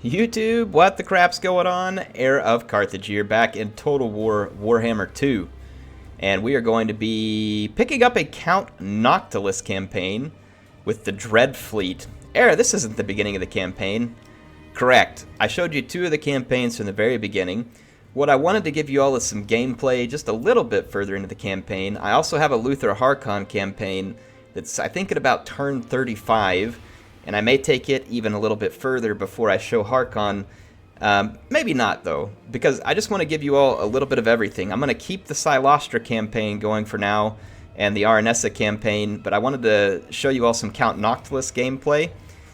YouTube, what the crap's going on? HeirofCarthage here, back in Total War Warhammer 2. And we are going to be picking up a Count Noctulis campaign with the Dread Fleet. This isn't the beginning of the campaign. Correct. I showed you two of the campaigns from the very beginning. What I wanted to give you all is some gameplay just a little bit further into the campaign. I also have a Luther Harkon campaign that's, I think, at about turn 35. And I may take it even a little bit further before I show Harkon. Maybe not, though, because I just want to give you all a little bit of everything. I'm going to keep the Silostra campaign going for now and the Aranessa campaign, but I wanted to show you all some Count Noctulis gameplay.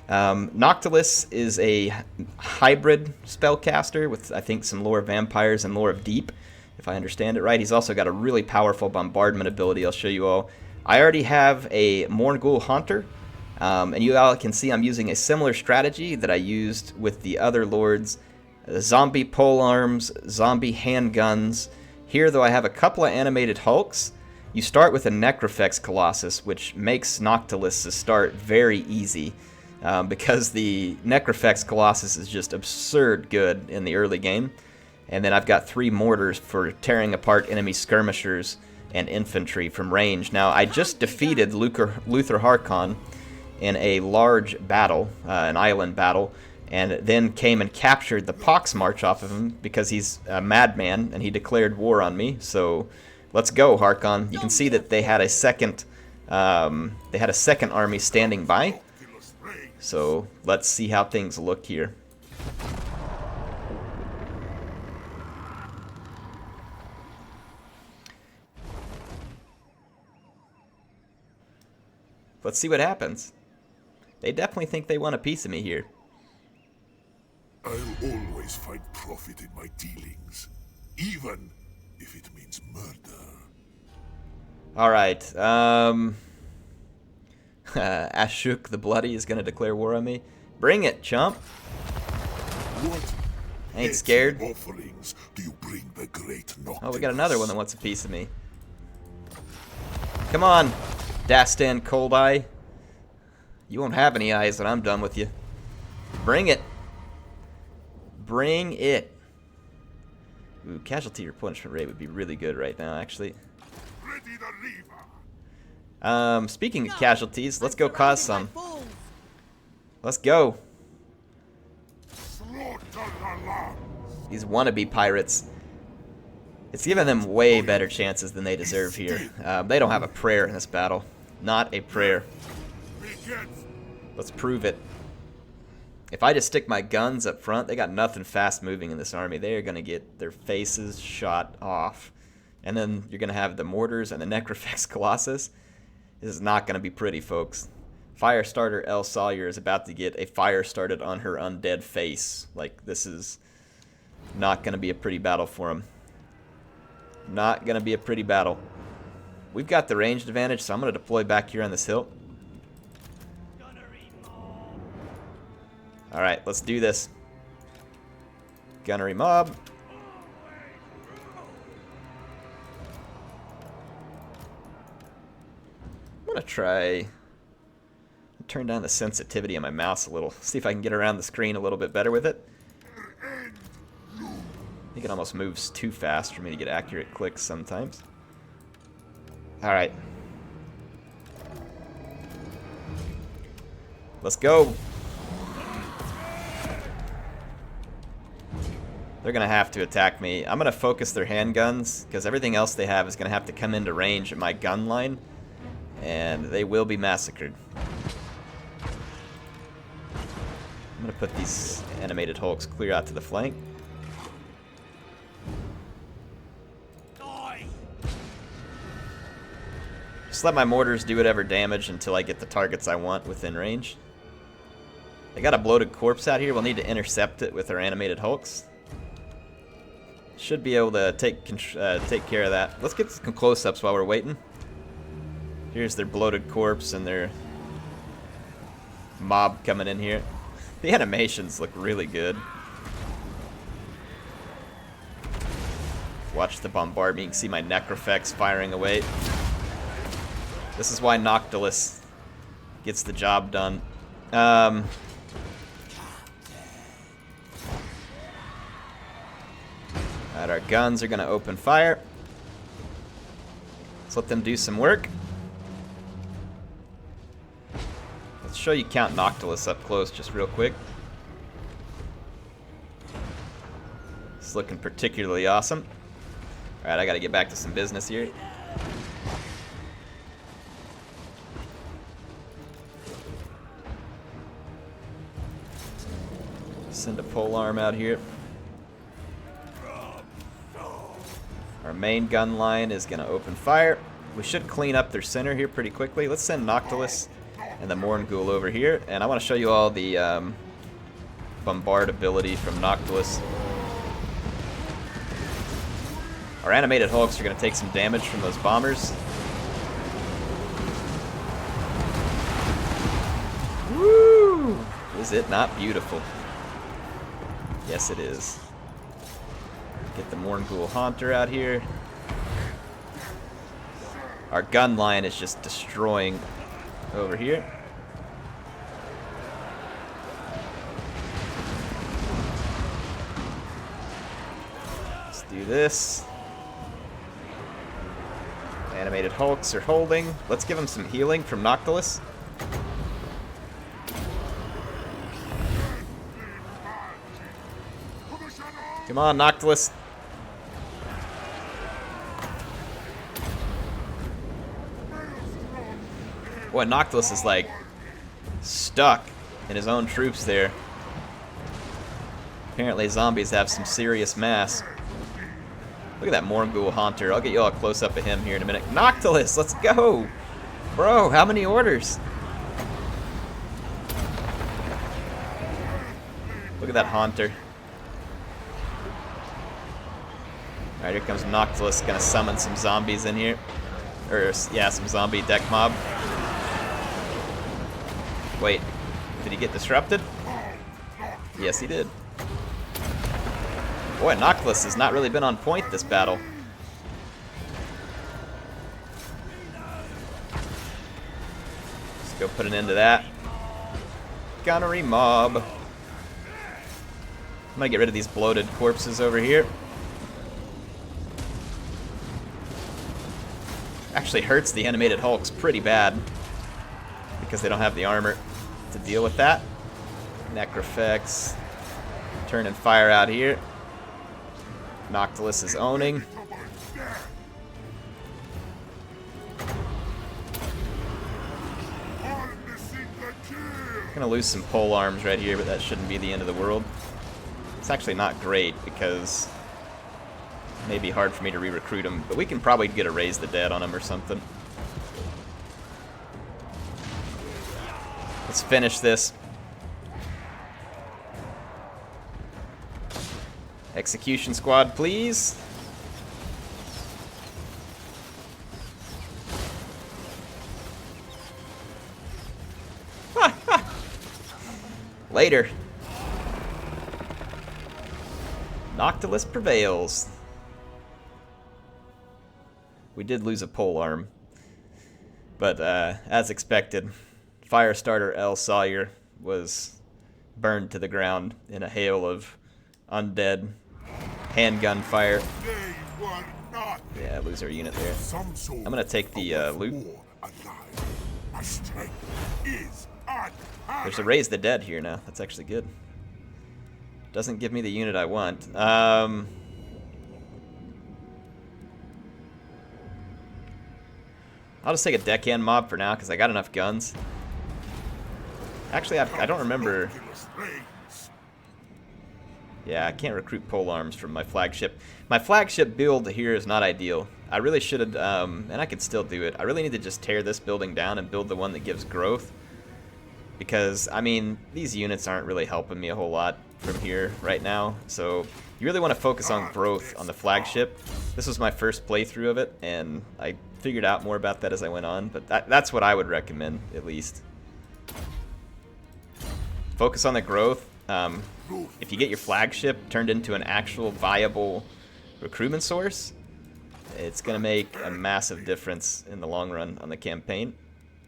Noctulis is a hybrid spellcaster with, I think, some lore of vampires and lore of deep, if I understand it right. He's also got a really powerful bombardment ability I'll show you all. I already have a Morngul Haunter. And you all can see I'm using a similar strategy that I used with the other lords. Zombie polearms, zombie handguns. Here, though, I have a couple of animated hulks. You start with a Necrofex Colossus, which makes Noctulis' start very easy. Because the Necrofex Colossus is just absurd good in the early game. And then I've got 3 mortars for tearing apart enemy skirmishers and infantry from range. Now, I just defeated Luther Harkon in a large battle, an island battle, and then came and captured the Pox Marsh off of him because he's a madman and he declared war on me. So let's go, Harkon. You can see that they had a second army standing by. So let's see how things look here. Let's see what happens. They definitely think they want a piece of me here. I'll always find profit in my dealings, even if it means murder. Alright, Ashuk the Bloody is gonna declare war on me. Bring it, chump. What Ain't scared. offerings do you bring the great Noctulis? Oh, we got another one that wants a piece of me. Come on, Dastan Cold Eye. You won't have any eyes when I'm done with you. Bring it. Bring it. Ooh, casualty or punishment rate would be really good right now, actually. Ready the Reaver. Speaking of casualties, let's go cause some. Let's go. Slaughter the land. These wannabe pirates. It's giving them way better chances than they deserve here. They don't have a prayer in this battle. Not a prayer. Let's prove it. If I just stick my guns up front, they got nothing fast moving in this army. They are going to get their faces shot off. And then you're going to have the mortars and the Necrofex Colossus. This is not going to be pretty, folks. Firestarter El Sawyer is about to get a fire started on her undead face. Like, this is not going to be a pretty battle for him. Not going to be a pretty battle. We've got the ranged advantage, so I'm going to deploy back here on this hill. Alright, let's do this. Gunnery mob. I'm going to try turn down the sensitivity on my mouse a little. See if I can get around the screen a little bit better with it. I think it almost moves too fast for me to get accurate clicks sometimes. Alright. Let's go. They're going to have to attack me. I'm going to focus their handguns, because everything else they have is going to have to come into range at my gun line, and they will be massacred. I'm going to put these animated hulks clear out to the flank. Just let my mortars do whatever damage until I get the targets I want within range. They got a bloated corpse out here. We'll need to intercept it with our animated hulks. Should be able to take care of that. Let's get some close-ups while we're waiting. Here's their bloated corpse and their mob coming in here. The animations look really good. Watch the bombardment. You can see my Necrofex firing away. This is why Noctulis gets the job done. Alright, our guns are going to open fire. Let's let them do some work. Let's show you Count Noctulis up close just real quick. It's looking particularly awesome. Alright, I got to get back to some business here. Send a polearm out here. Our main gun line is going to open fire. We should clean up their center here pretty quickly. Let's send Noctulis and the Morngul over here. And I want to show you all the bombard ability from Noctulis. Our animated hulks are going to take some damage from those bombers. Woo! Is it not beautiful? Yes, it is. Get the Morngul Haunter out here. Our gun line is just destroying over here. Let's do this. Animated hulks are holding. Let's give them some healing from Noctulis. Come on, Noctulis. Boy, Noctulis is like stuck in his own troops there. Apparently zombies have some serious mass. Look at that Morngul Haunter. I'll get you all a close-up of him here in a minute. Noctulis, let's go! Bro, how many orders? Look at that Haunter. Alright, here comes Noctulis. Gonna summon some zombies in here. Or, yeah, some zombie deck mob. Wait, did he get disrupted? Yes, he did. Boy, Noctulis has not really been on point this battle. Let's go put an end to that. Gunnery mob. I'm gonna get rid of these bloated corpses over here. Actually hurts the animated hulks pretty bad because they don't have the armor to deal with that. Necrofex. Turning fire out here. Noctulis is owning. Gonna lose some pole arms right here, but that shouldn't be the end of the world. It's actually not great because it may be hard for me to re-recruit him, but we can probably get a Raise the Dead on him or something. Let's finish this. Execution squad, please. Later. Noctulis prevails. We did lose a pole arm, but as expected, Firestarter L. Sawyer was burned to the ground in a hail of undead handgun fire. Yeah, lose our unit there. I'm gonna take the loot. There's a Raise the Dead here now. That's actually good. Doesn't give me the unit I want. I'll just take a deckhand mob for now because I got enough guns. Actually, I don't remember. Yeah, I can't recruit pole arms from my flagship. My flagship build here is not ideal. I really should have, and I could still do it. I really need to just tear this building down and build the one that gives growth. Because, I mean, these units aren't really helping me a whole lot from here right now. So, you really want to focus on growth on the flagship. This was my first playthrough of it, and I figured out more about that as I went on. But that's what I would recommend, at least. Focus on the growth. If you get your flagship turned into an actual viable recruitment source, it's going to make a massive difference in the long run on the campaign.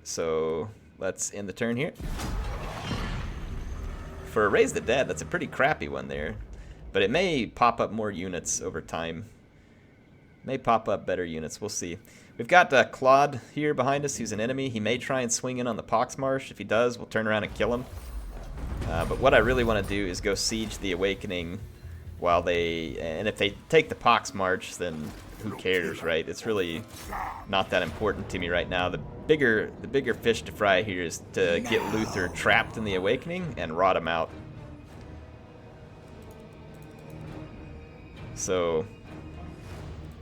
So let's end the turn here. For a Raise the Dead, that's a pretty crappy one there. But it may pop up more units over time. May pop up better units. We'll see. We've got Claude here behind us, who's an enemy. He may try and swing in on the Pox Marsh. If he does, we'll turn around and kill him. But what I really want to do is go siege the Awakening while they... And if they take the Pox Marsh, then who cares, right? It's really not that important to me right now. The bigger fish to fry here is to get Luther trapped in the Awakening and rot him out. So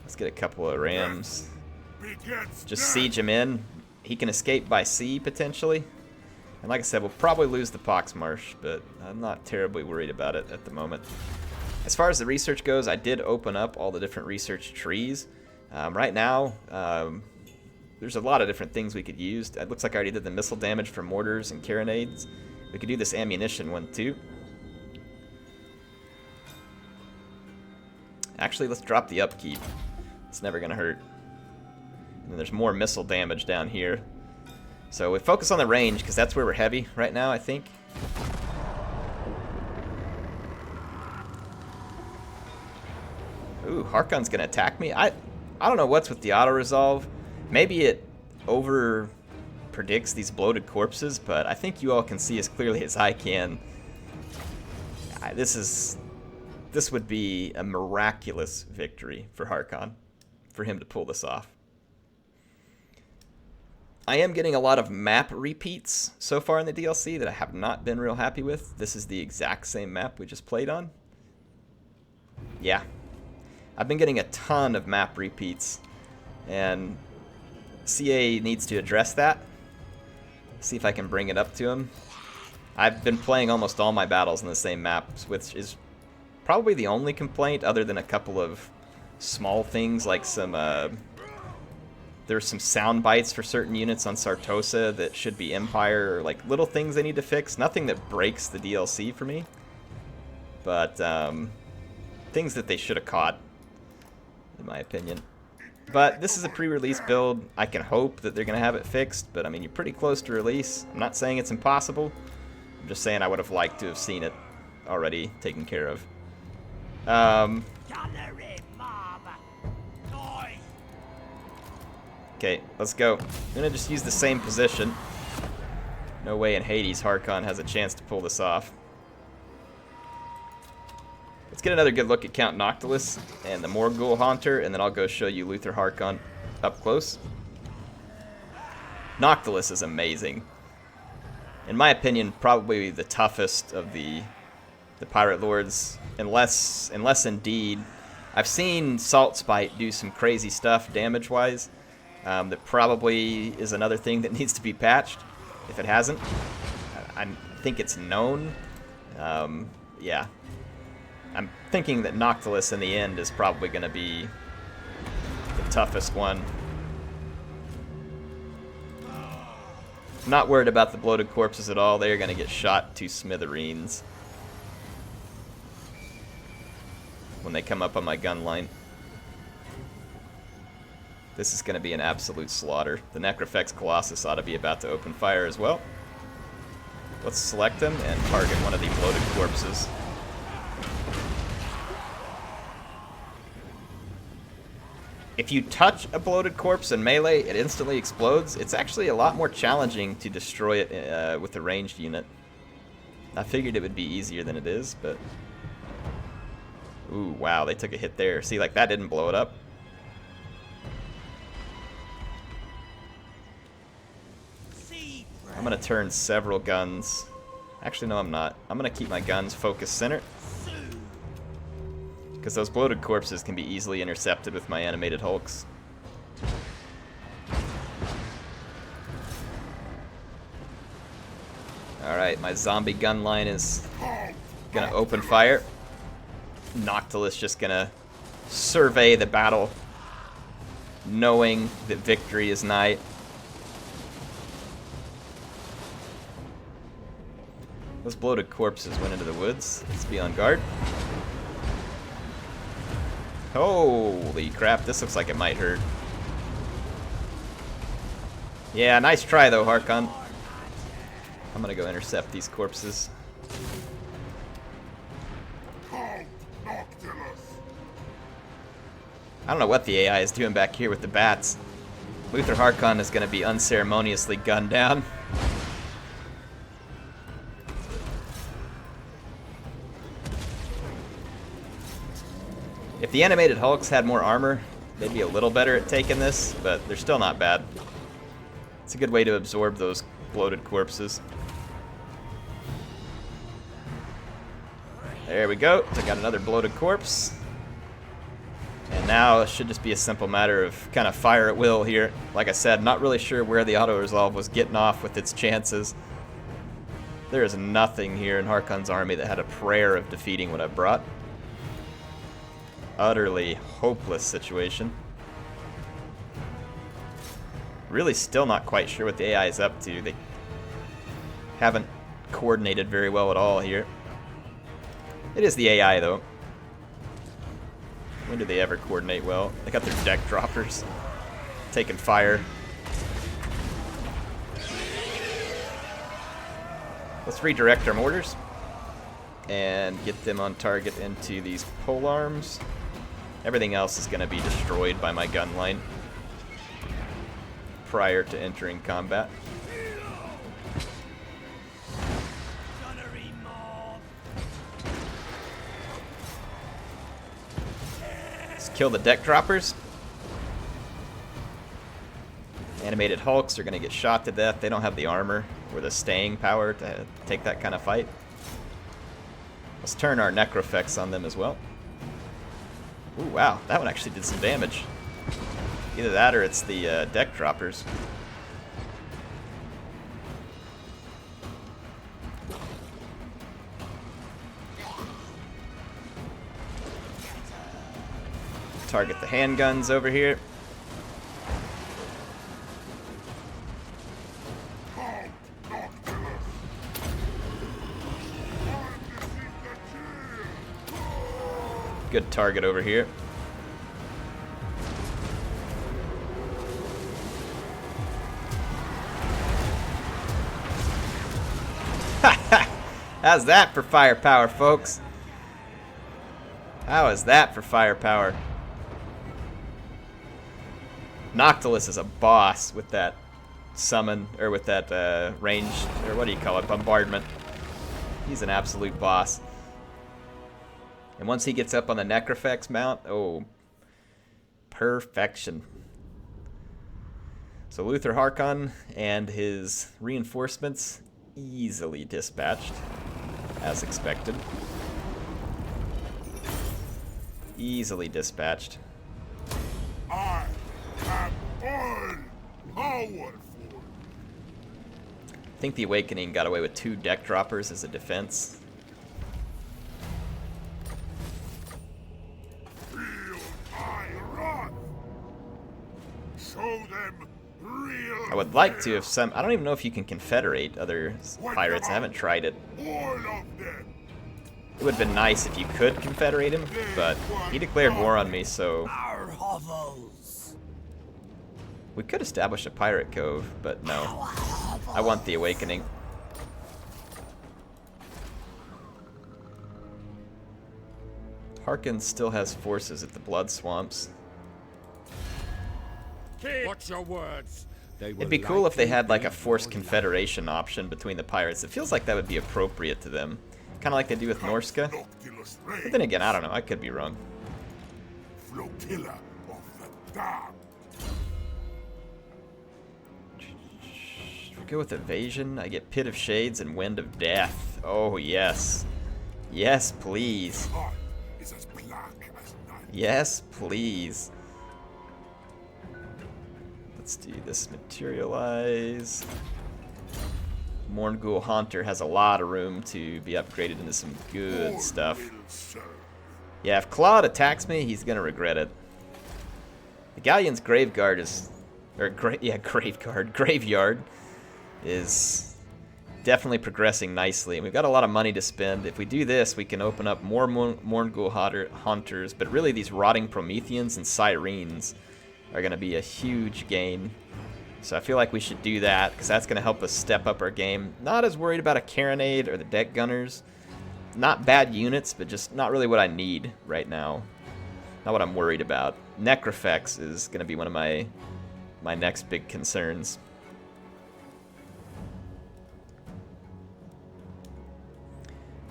let's get a couple of rams. Just siege him in. He can escape by sea, potentially. And like I said, we'll probably lose the Pox Marsh, but I'm not terribly worried about it at the moment. As far as the research goes, I did open up all the different research trees. Right now, there's a lot of different things we could use. It looks like I already did the missile damage for mortars and carronades. We could do this ammunition one, too. Actually, let's drop the upkeep. It's never going to hurt. And then there's more missile damage down here. So we focus on the range, because that's where we're heavy right now, I think. Ooh, Harkon's going to attack me? I don't know what's with the auto-resolve. Maybe it over-predicts these bloated corpses, but I think you all can see as clearly as I can. This would be a miraculous victory for Harkon, for him to pull this off. I am getting a lot of map repeats so far in the DLC that I have not been real happy with. This is the exact same map we just played on. Yeah. I've been getting a ton of map repeats, and CA needs to address that. See if I can bring it up to him. I've been playing almost all my battles in the same maps, which is probably the only complaint, other than a couple of small things like some... There's some sound bites for certain units on Sartosa that should be Empire, or like little things they need to fix. Nothing that breaks the DLC for me, but things that they should have caught, in my opinion. But this is a pre-release build. I can hope that they're going to have it fixed, but I mean, you're pretty close to release. I'm not saying it's impossible. I'm just saying I would have liked to have seen it already taken care of. Okay, let's go. I'm gonna just use the same position. No way in Hades Harkon has a chance to pull this off. Let's get another good look at Count Noctulis and the Morgul Haunter, and then I'll go show you Luther Harkon up close. Noctulis is amazing. In my opinion, probably the toughest of the Pirate Lords, unless indeed. I've seen Salt Spite do some crazy stuff damage-wise. That probably is another thing that needs to be patched, if it hasn't. I think it's known. Yeah. I'm thinking that Noctulis in the end is probably going to be the toughest one. I'm not worried about the bloated corpses at all. They are going to get shot to smithereens when they come up on my gun line. This is going to be an absolute slaughter. The Necrofex Colossus ought to be about to open fire as well. Let's select them and target one of the bloated corpses. If you touch a bloated corpse in melee, it instantly explodes. It's actually a lot more challenging to destroy it with a ranged unit. I figured it would be easier than it is, but... Ooh, wow, they took a hit there. See, like, that didn't blow it up. I'm going to turn several guns. Actually, no, I'm not. I'm going to keep my guns focused center, because those bloated corpses can be easily intercepted with my animated hulks. Alright, my zombie gun line is going to open fire. Noctulis just going to survey the battle, knowing that victory is nigh. Those bloated corpses went into the woods. Let's be on guard. Holy crap, this looks like it might hurt. Yeah, nice try though, Harkon. I'm gonna go intercept these corpses. don't know what the AI is doing back here with the bats. Luther Harkon is going to be unceremoniously gunned down. If the animated Hulks had more armor, they'd be a little better at taking this, but they're still not bad. It's a good way to absorb those bloated corpses. There we go. Took out another bloated corpse. And now it should just be a simple matter of kind of fire at will here. Like I said, not really sure where the auto-resolve was getting off with its chances. There is nothing here in Harkon's army that had a prayer of defeating what I brought. Utterly hopeless situation. Really still not quite sure what the AI is up to. They haven't coordinated very well at all here. It is the AI though. When do they ever coordinate well? They got their deck droppers taking fire. Let's redirect our mortars and get them on target into these pole arms. Everything else is going to be destroyed by my gun line prior to entering combat. Let's kill the deck droppers. Animated Hulks are going to get shot to death. They don't have the armor or the staying power to take that kind of fight. Let's turn our Necrofex on them as well. Ooh, wow, that one actually did some damage. Either that or it's the deck droppers. Target the handguns over here. Good target over here. How's that for firepower, folks? How is that for firepower? Noctulis is a boss with that summon, or with that ranged, or what do you call it, bombardment. He's an absolute boss. And once he gets up on the Necrofex mount, oh, perfection. So Luther Harkon and his reinforcements easily dispatched, as expected. Easily dispatched. I am all powerful. I think the Awakening got away with 2 deck droppers as a defense. I would like to if some... I don't even know if you can confederate other pirates. I haven't tried it. It would have been nice if you could confederate him, but he declared war on me, so... We could establish a pirate cove, but no. I want the Awakening. Harkon still has forces at the Blood Swamps. Watch your words. It'd be cool if they had like a forced confederation option between the pirates. It feels like that would be appropriate to them. Kind of like they do with Norska. But then again, I don't know. I could be wrong. Flotilla of the damned. If we go with Evasion, I get Pit of Shades and Wind of Death. Oh, yes. Yes, please. Heart is as black as night. Yes, please. Let's do this. Materialize. Morngul Haunter has a lot of room to be upgraded into some good stuff. Yeah, if Claude attacks me, he's gonna regret it. The Galleon's Graveguard is... Graveyard is definitely progressing nicely. And we've got a lot of money to spend. If we do this, we can open up more Morngul Haunters, but really these Rotting Prometheans and Syrenes are going to be a huge gain. So I feel like we should do that, because that's going to help us step up our game. Not as worried about a Carronade or the Deck Gunners. Not bad units, but just not really what I need right now. Not what I'm worried about. Necrofex is going to be one of my next big concerns.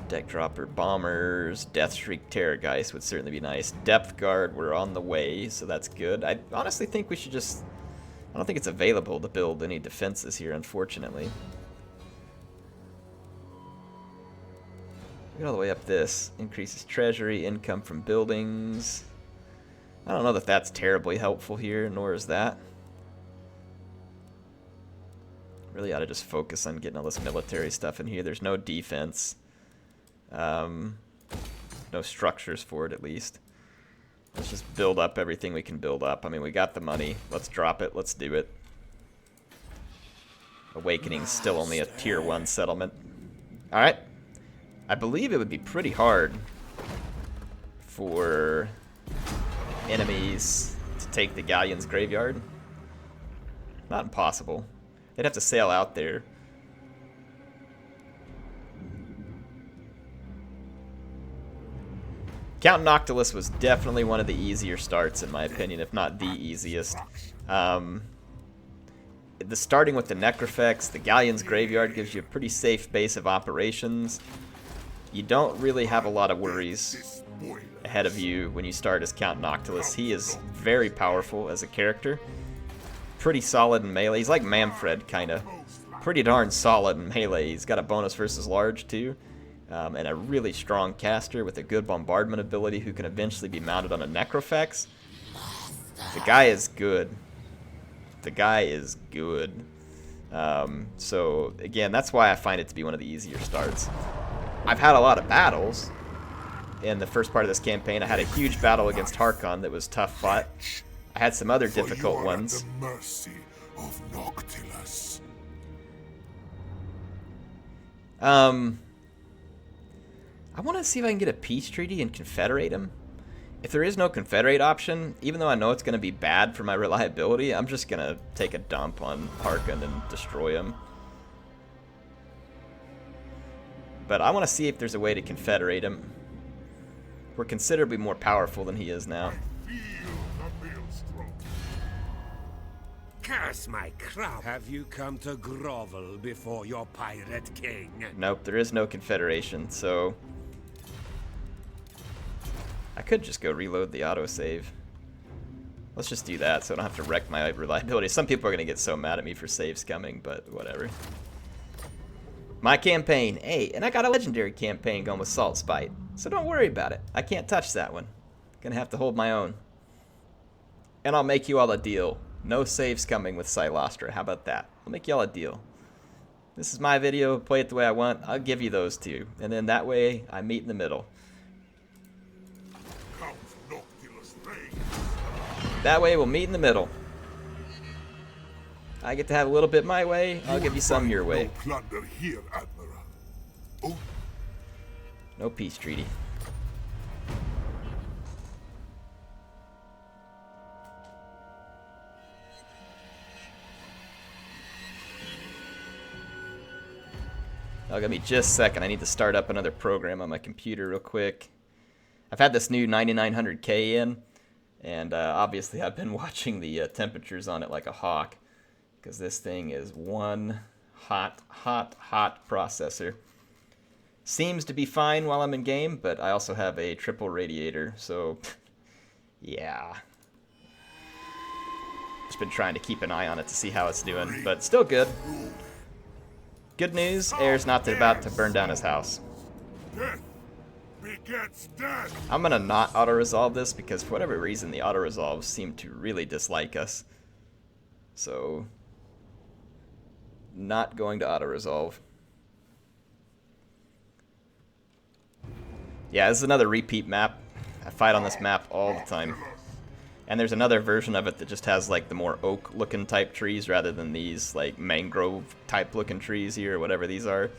Deck Dropper Bombers, Deathshriek Terrorgeist would certainly be nice. Depth Guard, we're on the way, so that's good. I honestly think we should just... I don't think it's available to build any defenses here, unfortunately. Get all the way up this. Increases treasury, income from buildings. I don't know that that's terribly helpful here, nor is that. Really ought to just focus on getting all this military stuff in here. There's no defense. No structures for it, at least. Let's just build up everything we can build up. I mean, we got the money. Let's drop it. Let's do it. Awakening's still only a tier 1 settlement. Alright. I believe it would be pretty hard for enemies to take the Galleon's graveyard. Not impossible. They'd have to sail out there. Count Noctulis was definitely one of the easier starts, in my opinion, if not the easiest. Starting with the Necrofex, the Galleon's Graveyard gives you a pretty safe base of operations. You don't really have a lot of worries ahead of you when you start as Count Noctulis. He is very powerful as a character. Pretty solid in melee. He's like Manfred, kind of. Pretty darn solid in melee. He's got a bonus versus large, too. And a really strong caster with a good bombardment ability who can eventually be mounted on a Necrofex. The guy is good. The guy is good. So, again, that's why I find it to be one of the easier starts. I've had a lot of battles in the first part of this campaign. I had a huge battle against Harkon that was tough fought. I had some other difficult ones. The mercy of Noctilus. I want to see if I can get a peace treaty and confederate him. If there is no confederate option, even though I know it's going to be bad for my reliability, I'm just going to take a dump on Harkon and destroy him. But I want to see if there's a way to confederate him. We're considerably more powerful than he is now. Curse my crown. Have you come to grovel before your pirate king? Nope, there is no confederation, so... I could just go reload the autosave. Let's just do that so I don't have to wreck my reliability. Some people are going to get so mad at me for saves coming, but whatever. My campaign. Hey, and I got a legendary campaign going with Salt Spite, so don't worry about it. I can't touch that one. Gonna have to hold my own. And I'll make you all a deal. No saves coming with Silostra. How about that? I'll make y'all a deal. This is my video. Play it the way I want. I'll give you those two. And then that way, I meet in the middle. Count Noctilus reigns. That way, we'll meet in the middle. I get to have a little bit my way. I'll give you some your way. No plunder here, Admiral. Oh, No peace treaty. Oh, give me just a second. I need to start up another program on my computer real quick. I've had this new 9900K in, and obviously I've been watching the temperatures on it like a hawk, because this thing is one hot processor. Seems to be fine while I'm in game, but I also have a triple radiator, so yeah. Just been trying to keep an eye on it to see how it's doing, but still good. Good news, Air's not about to burn down his house. death begets death. I'm gonna not auto-resolve this because for whatever reason the auto-resolves seem to really dislike us. So, not going to auto-resolve. Yeah, this is another repeat map. I fight on this map all the time. And there's another version of it that just has like the more oak-looking type trees rather than these like mangrove-type looking trees here, or whatever these are.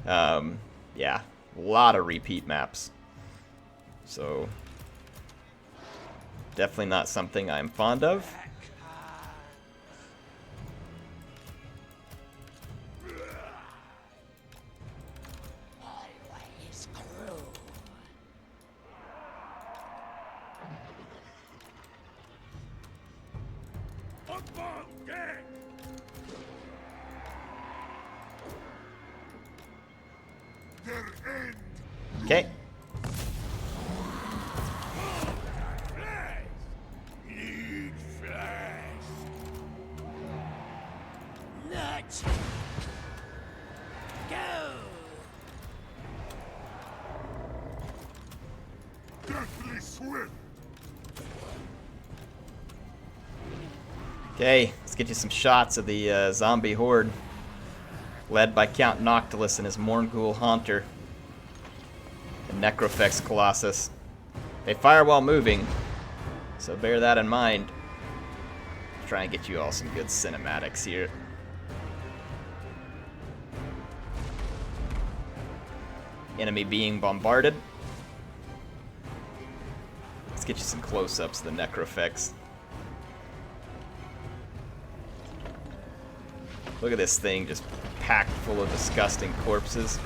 Yeah, a lot of repeat maps. So, definitely not something I'm fond of. Football dead! Their end. Okay. Flesh! Need flesh! Let's go! Deathly swift. Okay, let's get you some shots of the zombie horde, led by Count Noctulis and his Mornghoul Haunter, the Necrofex Colossus. They fire while moving, so bear that in mind. Try and get you all some good cinematics here. Enemy being bombarded. Let's get you some close-ups of the Necrofex. Look at this thing just packed full of disgusting corpses.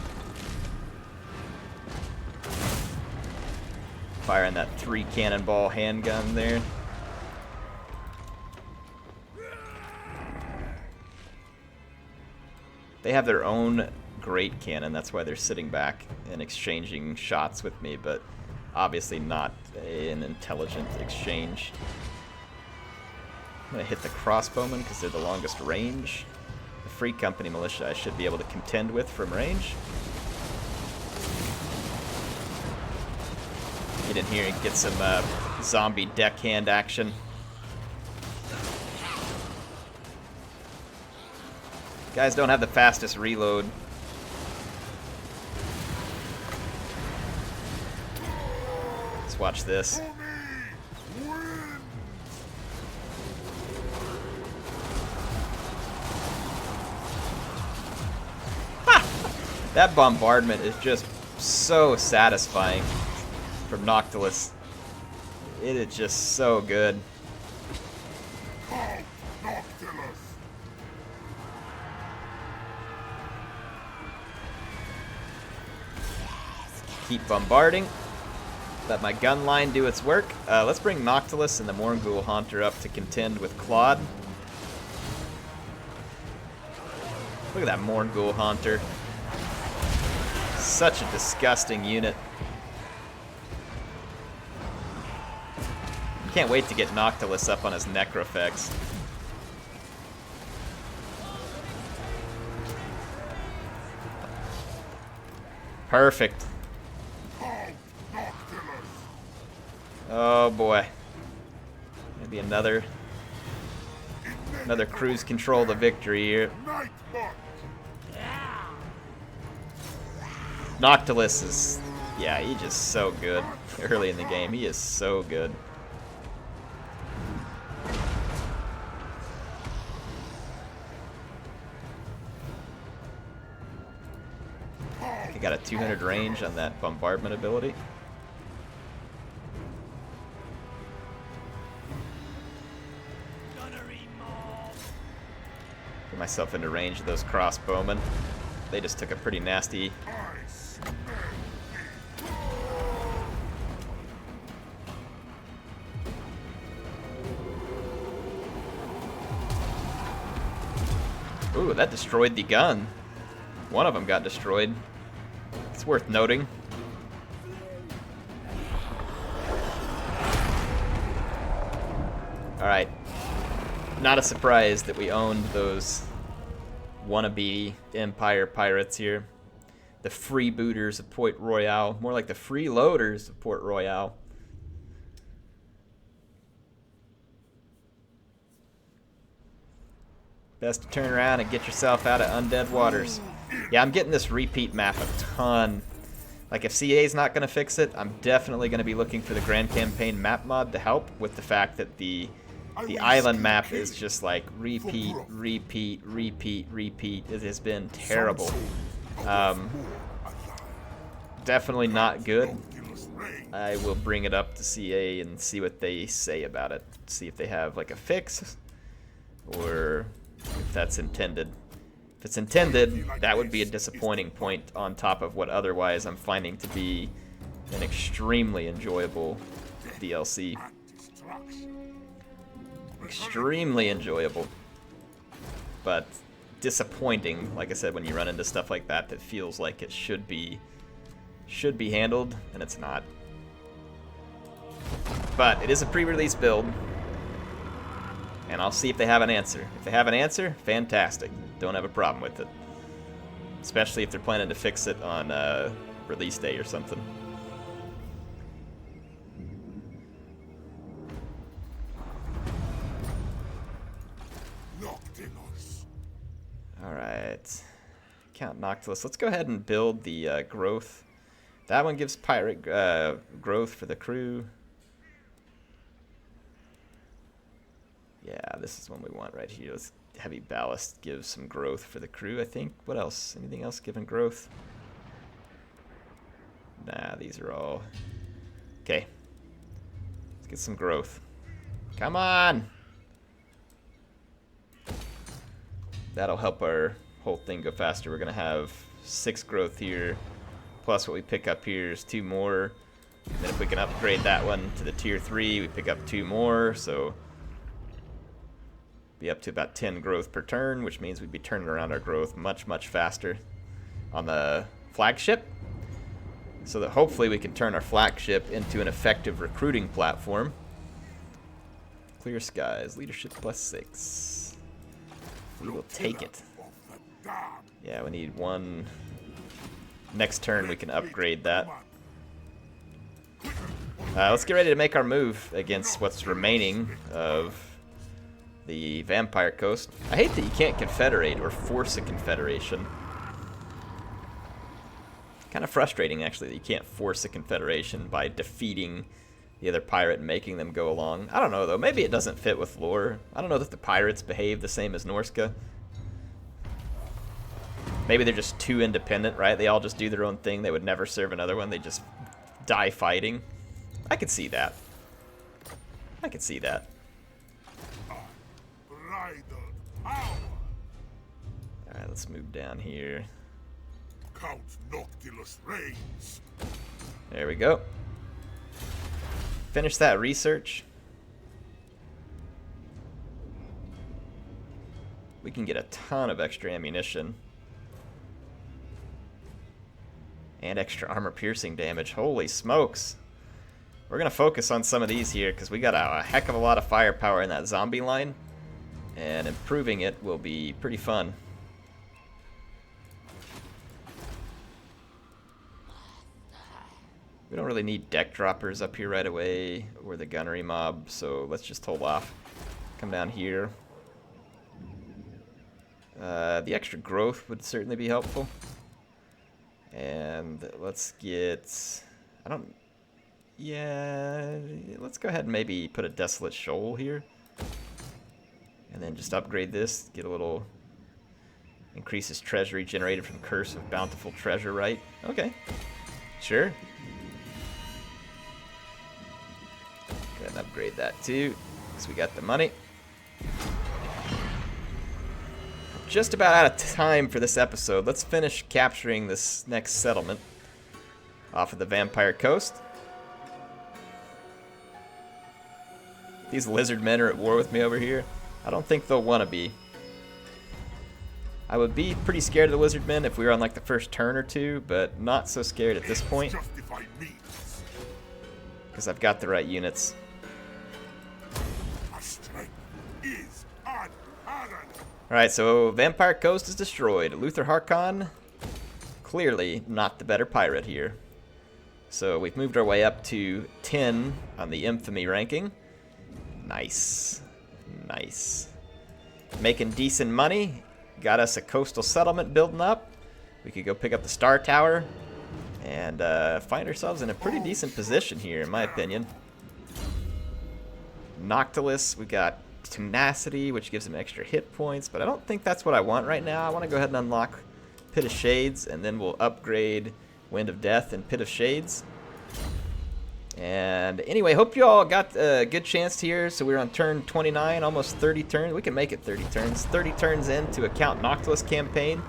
Firing that 3 cannonball handgun there. They have their own great cannon, that's why they're sitting back and exchanging shots with me, but obviously not an intelligent exchange. I'm gonna hit the crossbowmen because they're the longest range. The Free Company militia I should be able to contend with from range. Get in here and get some zombie deckhand action. Guys don't have the fastest reload. Let's watch this. That bombardment is just so satisfying from Noctulis. It is just so good. Count Noctulis. Keep bombarding. Let my gun line do its work. Let's bring Noctulis and the Mornghoul Haunter up to contend with Claude. Look at that Mornghoul Haunter. Such a disgusting unit. Can't wait to get Noctulis up on his Necrofex. Perfect. Oh boy. Maybe another cruise control to victory here. Noctulis is, yeah, he's just so good early in the game. He is so good. I think I got a 200 range on that bombardment ability. Put myself into range of those crossbowmen. They just took a pretty nasty. Ooh, that destroyed the gun. One of them got destroyed. It's worth noting. Alright. Not a surprise that we owned those wannabe Empire pirates here. The freebooters of Port Royale. More like the freeloaders of Port Royale. Best to turn around and get yourself out of undead waters. Yeah, I'm getting this repeat map a ton. Like, if CA's not going to fix it, I'm definitely going to be looking for the Grand Campaign map mod to help with the fact that the island map is just like repeat, repeat, repeat, repeat. It has been terrible. Definitely not good. I will bring it up to CA and see what they say about it. See if they have like a fix or if that's intended. If it's intended, that would be a disappointing point on top of what otherwise I'm finding to be an extremely enjoyable DLC. extremely enjoyable, but disappointing, like I said, when you run into stuff like that that feels like it should be handled, and it's not. But it is a pre-release build, and I'll see if they have an answer. If they have an answer, fantastic. Don't have a problem with it. Especially if they're planning to fix it on release day or something. Alright. Count Noctulis. Let's go ahead and build the growth. That one gives pirate growth for the crew. Yeah, this is one we want right here. Let's heavy ballast gives some growth for the crew, I think. What else? Anything else giving growth? Nah, these are all... Okay. Let's get some growth. Come on! That'll help our whole thing go faster. We're going to have 6 growth here, plus what we pick up here is 2 more. And then if we can upgrade that one to the tier 3, we pick up 2 more, so be up to about 10 growth per turn, which means we'd be turning around our growth much, much faster on the flagship, so that hopefully we can turn our flagship into an effective recruiting platform. Clear skies, leadership +6. We will take it. Yeah, we need 1. Next turn we can upgrade that. Let's get ready to make our move against what's remaining of the Vampire Coast. I hate that you can't confederate or force a confederation. Kind of frustrating, actually, that you can't force a confederation by defeating the other pirate and making them go along. I don't know, though. Maybe it doesn't fit with lore. I don't know that the pirates behave the same as Norska. Maybe they're just too independent, right? They all just do their own thing. They would never serve another one. They just die fighting. I could see that. I could see that. Alright, let's move down here. Count Noctulis reigns. There we go. Finish that research. We can get a ton of extra ammunition. And extra armor piercing damage. Holy smokes. We're going to focus on some of these here because we got a heck of a lot of firepower in that zombie line. And improving it will be pretty fun. We don't really need deck droppers up here right away, or the gunnery mob, so let's just hold off. Come down here. The extra growth would certainly be helpful. And let's get... Yeah, let's go ahead and maybe put a Desolate Shoal here. And then just upgrade this, get a little... Increases treasury generated from Curse of Bountiful Treasure, right? Okay, sure. Go ahead and upgrade that too, because we got the money. Just about out of time for this episode. Let's finish capturing this next settlement off of the Vampire Coast. These lizard men are at war with me over here. I don't think they'll want to be. I would be pretty scared of the lizard men if we were on like the first turn or two, but not so scared at this point. Because I've got the right units. Alright, so Vampire Coast is destroyed. Luther Harkon, clearly not the better pirate here. So we've moved our way up to 10 on the infamy ranking. Nice. Nice. Making decent money. Got us a coastal settlement building up. We could go pick up the Star Tower and find ourselves in a pretty decent position here, in my opinion. Noctulis, we got Tenacity, which gives him extra hit points, but I don't think that's what I want right now. I want to go ahead and unlock Pit of Shades, and then we'll upgrade Wind of Death and Pit of Shades. And anyway, hope you all got a good chance here. So we're on turn 29, almost 30 turns. We can make it 30 turns. 30 turns into a Count Noctulis campaign.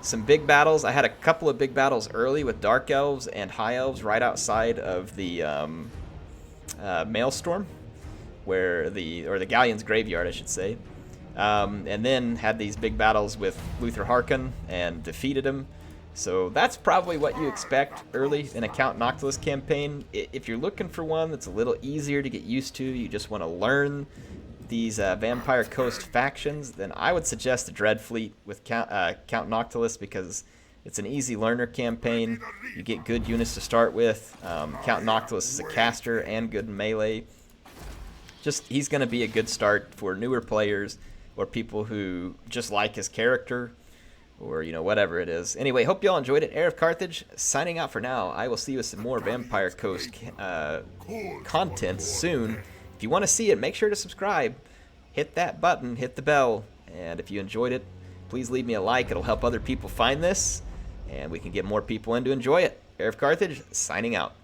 Some big battles. I had a couple of big battles early with Dark Elves and High Elves right outside of the Maelstrom. where the Galleon's graveyard, I should say. And then had these big battles with Luther Harkon and defeated him. So that's probably what you expect early in a Count Noctulis campaign. If you're looking for one that's a little easier to get used to, you just want to learn these Vampire Coast factions, then I would suggest the Dread Fleet with Count Noctulis, because it's an easy learner campaign. You get good units to start with. Count Noctulis is a caster and good in melee. He's going to be a good start for newer players or people who just like his character, or, you know, whatever it is. Anyway, hope you all enjoyed it. HeirofCarthage, signing out for now. I will see you with some more Vampire Coast content soon. If you want to see it, make sure to subscribe. Hit that button, hit the bell, and if you enjoyed it, please leave me a like. It'll help other people find this, and we can get more people in to enjoy it. HeirofCarthage, signing out.